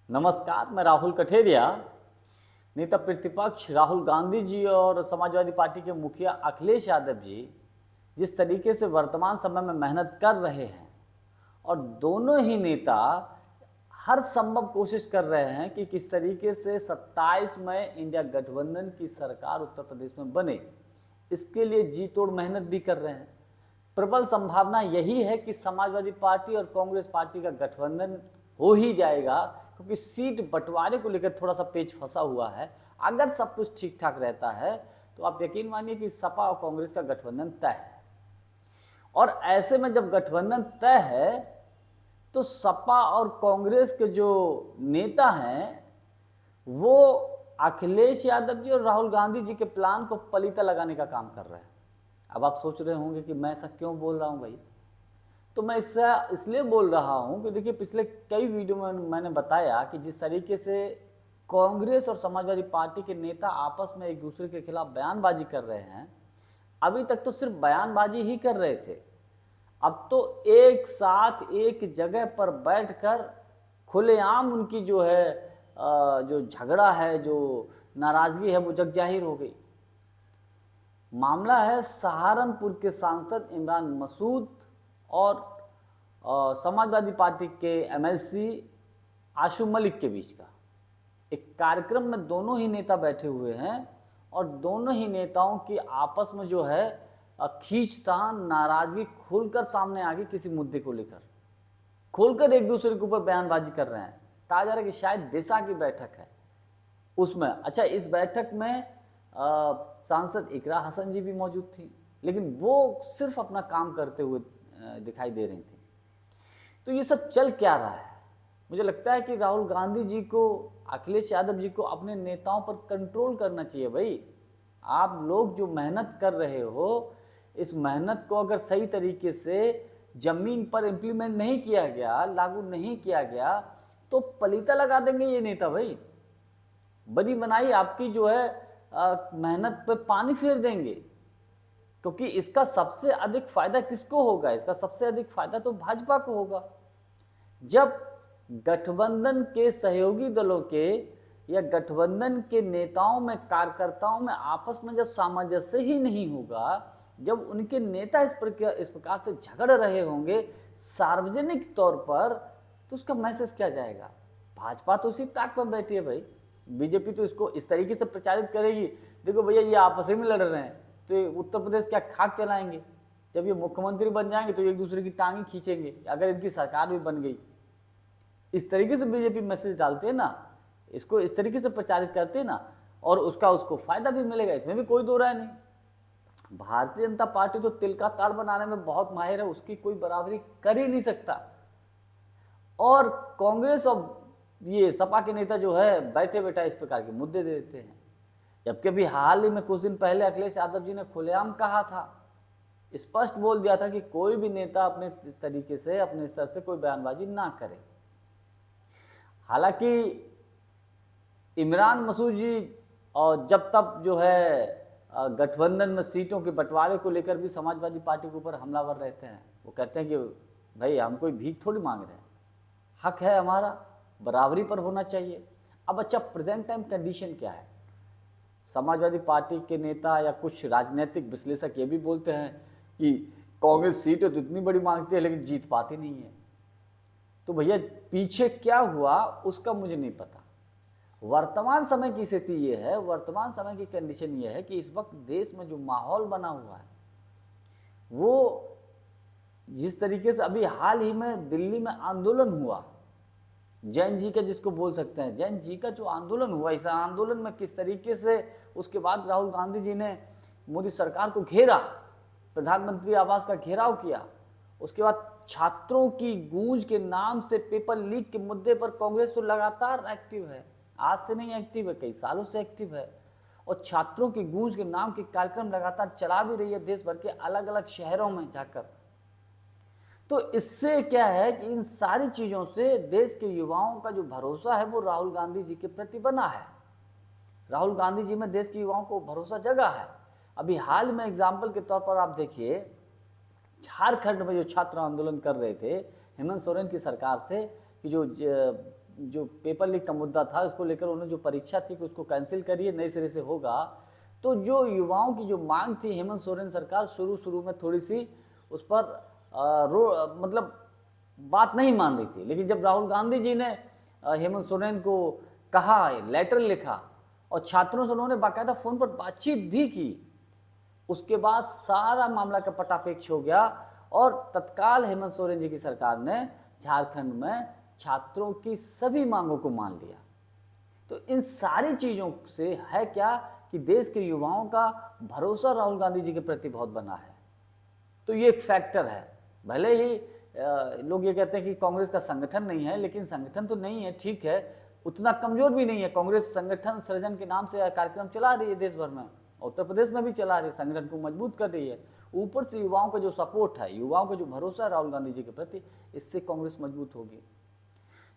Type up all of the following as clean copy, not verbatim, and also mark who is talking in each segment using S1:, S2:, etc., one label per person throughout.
S1: नमस्कार, मैं राहुल कठेरिया। नेता प्रतिपक्ष राहुल गांधी जी और समाजवादी पार्टी के मुखिया अखिलेश यादव जी जिस तरीके से वर्तमान समय में मेहनत कर रहे हैं और दोनों ही नेता हर संभव कोशिश कर रहे हैं कि किस तरीके से 27 में इंडिया गठबंधन की सरकार उत्तर प्रदेश में बने, इसके लिए जी तोड़ मेहनत भी कर रहे हैं। प्रबल संभावना यही है कि समाजवादी पार्टी और कांग्रेस पार्टी का गठबंधन हो ही जाएगा, क्योंकि सीट बंटवारे को लेकर थोड़ा सा पेच फंसा हुआ है। अगर सब कुछ ठीक ठाक रहता है तो आप यकीन मानिए कि सपा और कांग्रेस का गठबंधन तय है। और ऐसे में जब गठबंधन तय है तो सपा और कांग्रेस के जो नेता हैं वो अखिलेश यादव जी और राहुल गांधी जी के प्लान को पलीता लगाने का काम कर रहे हैं। अब आप सोच रहे होंगे कि मैं ऐसा क्यों बोल रहा हूं भाई। तो मैं इसलिए बोल रहा हूं कि देखिए, पिछले कई वीडियो में मैंने बताया कि जिस तरीके से कांग्रेस और समाजवादी पार्टी के नेता आपस में एक दूसरे के खिलाफ बयानबाजी कर रहे हैं। अभी तक तो सिर्फ बयानबाजी ही कर रहे थे, अब तो एक साथ एक जगह पर बैठकर खुलेआम उनकी जो है जो झगड़ा है, जो नाराजगी है, वो जग जाहिर हो गई। मामला है सहारनपुर के सांसद इमरान मसूद और समाजवादी पार्टी के एमएलसी आशु मलिक के बीच का। एक कार्यक्रम में दोनों ही नेता बैठे हुए हैं और दोनों ही नेताओं की आपस में जो है खींचतान, नाराजगी खुलकर सामने आ गई। किसी मुद्दे को लेकर खोलकर एक दूसरे के ऊपर बयानबाजी कर रहे हैं। कहा जा रहा है कि शायद दिशा की बैठक है उसमें। अच्छा, इस बैठक में सांसद इकरा हसन जी भी मौजूद थी, लेकिन वो सिर्फ अपना काम करते हुए दिखाई दे रही थी। तो ये सब चल क्या रहा है? मुझे लगता है कि राहुल गांधी जी को, अखिलेश यादव जी को अपने नेताओं पर कंट्रोल करना चाहिए। भाई, आप लोग जो मेहनत कर रहे हो, इस मेहनत को अगर सही तरीके से जमीन पर इम्प्लीमेंट नहीं किया गया, लागू नहीं किया गया, तो पलीता लगा देंगे ये नेता। भाई, बनी बनाई आपकी जो है मेहनत पे पानी फेर देंगे, क्योंकि इसका सबसे अधिक फायदा किसको होगा? इसका सबसे अधिक फायदा तो भाजपा को होगा। जब गठबंधन के सहयोगी दलों के या गठबंधन के नेताओं में, कार्यकर्ताओं में आपस में जब सामंजस्य ही नहीं होगा, जब उनके नेता इस प्रकार से झगड़ रहे होंगे सार्वजनिक तौर पर, तो उसका मैसेज क्या जाएगा? भाजपा तो उसी ताक पर बैठी है भाई। बीजेपी तो इसको इस तरीके से प्रचारित करेगी, देखो भैया ये आपस में लड़ रहे हैं, तो ये उत्तर प्रदेश क्या खाक चलाएंगे? जब ये मुख्यमंत्री बन जाएंगे तो एक दूसरे की टांगी खींचेंगे, अगर इनकी सरकार भी बन गई। इस तरीके से बीजेपी मैसेज डालते हैं ना, इसको इस तरीके से प्रचारित करते हैं ना, और उसको फायदा भी मिलेगा, इसमें भी कोई दो राय नहीं। भारतीय जनता पार्टी तो तिल का ताड़ बनाने में बहुत माहिर है, उसकी कोई बराबरी कर ही नहीं सकता। और कांग्रेस और ये सपा के नेता जो है बैठे बैठा इस प्रकार के मुद्दे देते हैं। जबकि अभी हाल ही में कुछ दिन पहले अखिलेश यादव जी ने खुलेआम कहा था, स्पष्ट बोल दिया था कि कोई भी नेता अपने तरीके से, अपने स्तर से कोई बयानबाजी ना करे। हालांकि इमरान मसूद जी और जब तब जो है गठबंधन में सीटों के बंटवारे को लेकर भी समाजवादी पार्टी के ऊपर हमलावर रहते हैं। वो कहते हैं कि भाई हम कोई भीख थोड़ी मांग रहे हैं, हक है हमारा, बराबरी पर होना चाहिए। अब अच्छा, प्रेजेंट टाइम कंडीशन क्या है? समाजवादी पार्टी के नेता या कुछ राजनीतिक विश्लेषक ये भी बोलते हैं कि कांग्रेस सीटें तो इतनी बड़ी मांगती है लेकिन जीत पाती नहीं है। तो भैया पीछे क्या हुआ उसका मुझे नहीं पता। वर्तमान समय की स्थिति ये है, वर्तमान समय की कंडीशन ये है कि इस वक्त देश में जो माहौल बना हुआ है, वो जिस तरीके से अभी हाल ही में दिल्ली में आंदोलन हुआ, जैन जी का जिसको बोल सकते हैं, जैन जी का जो आंदोलन हुआ, इस आंदोलन में किस तरीके से उसके बाद राहुल गांधी जी ने मोदी सरकार को घेरा, प्रधानमंत्री आवास का घेराव किया। उसके बाद छात्रों की गूंज के नाम से पेपर लीक के मुद्दे पर कांग्रेस तो लगातार एक्टिव है, आज से नहीं एक्टिव है, कई सालों से एक्टिव है। और छात्रों की गूंज के नाम के कार्यक्रम लगातार चला भी रही है देश भर के अलग अलग शहरों में जाकर। तो इससे क्या है कि इन सारी चीज़ों से देश के युवाओं का जो भरोसा है वो राहुल गांधी जी के प्रति बना है। राहुल गांधी जी में देश के युवाओं को भरोसा जगा है। अभी हाल में एग्जाम्पल के तौर पर आप देखिए, झारखंड में जो छात्र आंदोलन कर रहे थे हेमंत सोरेन की सरकार से कि जो जो पेपर लीक का मुद्दा था उसको लेकर उन्होंने जो परीक्षा थी कि उसको कैंसिल करिए, नए सिरे से होगा। तो जो युवाओं की जो मांग थी, हेमंत सोरेन सरकार शुरू में थोड़ी सी उस पर मतलब बात नहीं मान रही थी। लेकिन जब राहुल गांधी जी ने हेमंत सोरेन को कहा, लेटर लिखा और छात्रों से उन्होंने बाकायदा फ़ोन पर बातचीत भी की, उसके बाद सारा मामला का पटापेक्ष हो गया और तत्काल हेमंत सोरेन जी की सरकार ने झारखंड में छात्रों की सभी मांगों को मान लिया। तो इन सारी चीज़ों से है क्या कि देश के युवाओं का भरोसा राहुल गांधी जी के प्रति बहुत बना है। तो ये एक फैक्टर है। भले ही लोग ये कहते हैं कि कांग्रेस का संगठन नहीं है, लेकिन संगठन तो नहीं है, ठीक है, उतना कमजोर भी नहीं है। कांग्रेस संगठन सृजन के नाम से कार्यक्रम चला रही है देश भर में, उत्तर प्रदेश में भी चला रही है, संगठन को मजबूत कर रही है। ऊपर से युवाओं का जो सपोर्ट है, युवाओं का जो भरोसा है राहुल गांधी जी के प्रति, इससे कांग्रेस मजबूत होगी।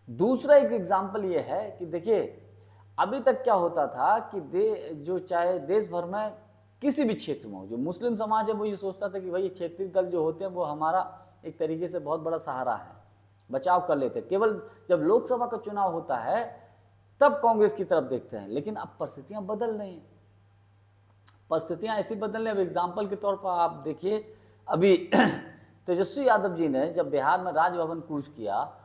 S1: दूसरा एक एग्जाम्पल ये है कि देखिए, अभी तक क्या होता था कि जो चाहे देश भर में किसी भी क्षेत्र में हो, जो मुस्लिम समाज है वो ये सोचता था कि भाई क्षेत्रीय दल जो होते हैं वो हमारा एक तरीके से बहुत बड़ा सहारा है, बचाव कर लेते हैं। केवल जब लोकसभा का चुनाव होता है तब कांग्रेस की तरफ देखते हैं। लेकिन अब परिस्थितियां बदल रही हैं, परिस्थितियां ऐसी बदल रही हैं। अब एग्जाम्पल के तौर पर आप देखिए, अभी तेजस्वी यादव जी ने जब बिहार में राजभवन कूच किया,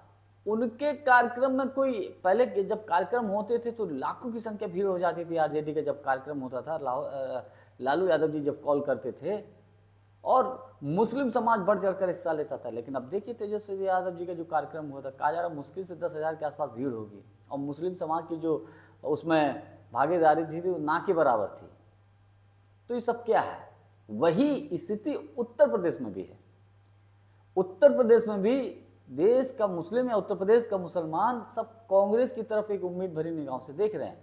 S1: उनके कार्यक्रम में कोई पहले जब कार्यक्रम होते थे तो लाखों की संख्या भीड़ हो जाती थी। आरजेडी का जब कार्यक्रम होता था, लालू यादव जी जब कॉल करते थे और मुस्लिम समाज बढ़ चढ़कर हिस्सा लेता था। लेकिन अब देखिए तेजस्वी यादव जी का जो कार्यक्रम हुआ था, कहा जा रहा मुश्किल से 10,000 के आसपास भीड़ होगी और मुस्लिम समाज की जो उसमें भागीदारी थी वो ना के बराबर थी। तो ये सब क्या है? वही स्थिति उत्तर प्रदेश में भी है। उत्तर प्रदेश में भी देश का मुस्लिम या उत्तर प्रदेश का मुसलमान सब कांग्रेस की तरफ एक उम्मीद भरी निगाहों से देख रहे हैं।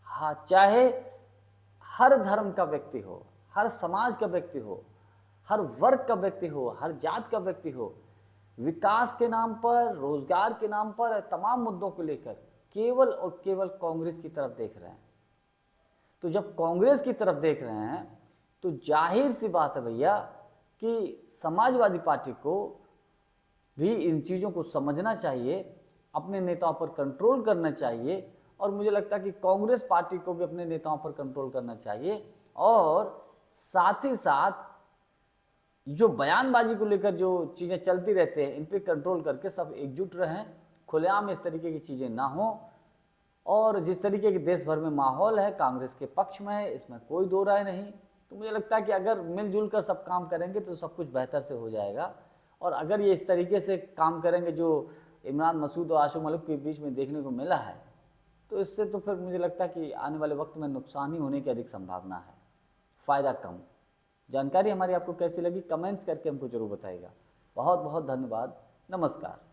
S1: हाँ, चाहे हर धर्म का व्यक्ति हो, हर समाज का व्यक्ति हो, हर वर्ग का व्यक्ति हो, हर जात का व्यक्ति हो, विकास के नाम पर, रोजगार के नाम पर, तमाम मुद्दों को लेकर केवल और केवल कांग्रेस की तरफ देख रहे हैं। तो जब कांग्रेस की तरफ देख रहे हैं तो जाहिर सी बात है भैया कि समाजवादी पार्टी को भी इन चीज़ों को समझना चाहिए, अपने नेताओं पर कंट्रोल करना चाहिए और मुझे लगता है कि कांग्रेस पार्टी को भी अपने नेताओं पर कंट्रोल करना चाहिए और साथ ही साथ जो बयानबाजी को लेकर जो चीज़ें चलती रहते हैं इन पे कंट्रोल करके सब एकजुट रहें, खुलेआम इस तरीके की चीज़ें ना हो। और जिस तरीके के देश भर में माहौल है कांग्रेस के पक्ष में है, इसमें कोई दो राय नहीं। तो मुझे लगता है कि अगर मिलजुल कर सब काम करेंगे तो सब कुछ बेहतर से हो जाएगा। और अगर ये इस तरीके से काम करेंगे जो इमरान मसूद और आशु मलिक के बीच में देखने को मिला है, तो इससे तो फिर मुझे लगता है कि आने वाले वक्त में नुकसान ही होने की अधिक संभावना है, फ़ायदा कम। जानकारी हमारी आपको कैसी लगी कमेंट्स करके हमको जरूर बताइएगा। बहुत बहुत धन्यवाद। नमस्कार।